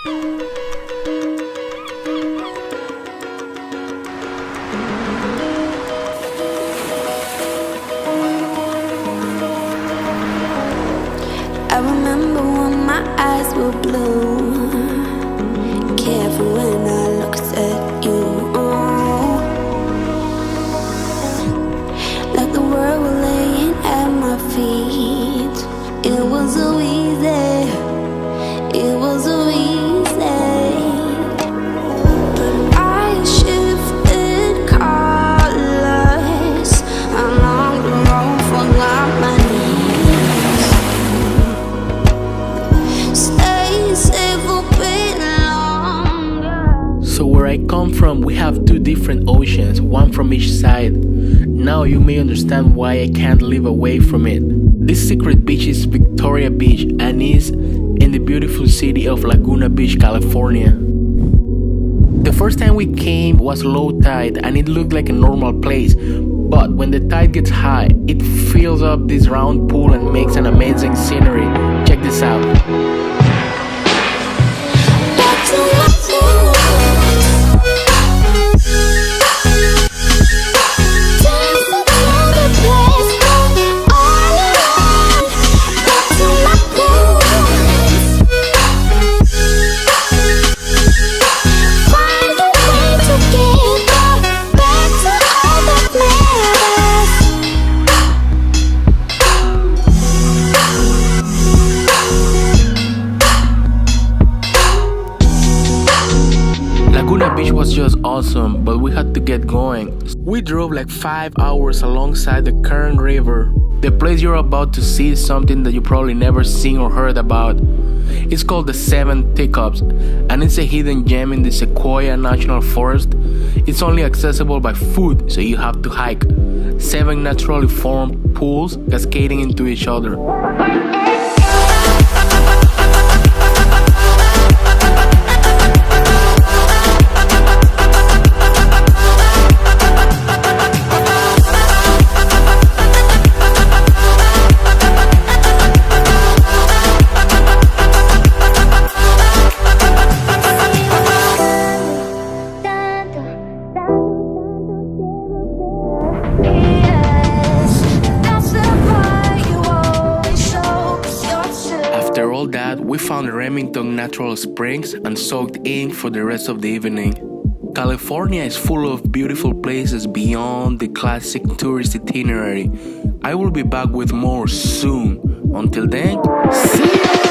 I remember when my eyes were blue, careful when I looked at you. Like the world was laying at my feet. It was so easy, it was so easy. But I shifted colors along the road, forgot my knees. Stay safe a bit longer. So where I come from, we have two different oceans, one from each side. Now you may understand why I can't live away from it. This secret beach is Victoria Beach and is in the beautiful city of Laguna Beach, California. The first time we came was low tide and it looked like a normal place. But when the tide gets high, it fills up this round pool and makes an amazing scenery. Check this out. Back to my pool. Laguna Beach was just awesome, but we had to get going. We drove like 5 hours alongside the current river. The place you're about to see is something that you probably never seen or heard about. It's called the Seven Teacups, and it's a hidden gem in the Sequoia National Forest. It's only accessible by foot, so you have to hike. 7 naturally formed pools cascading into each other. After all that, we found Remington natural springs and soaked in for the rest of the evening. California is full of beautiful places beyond the classic tourist itinerary. I will be back with more soon. Until then, see ya!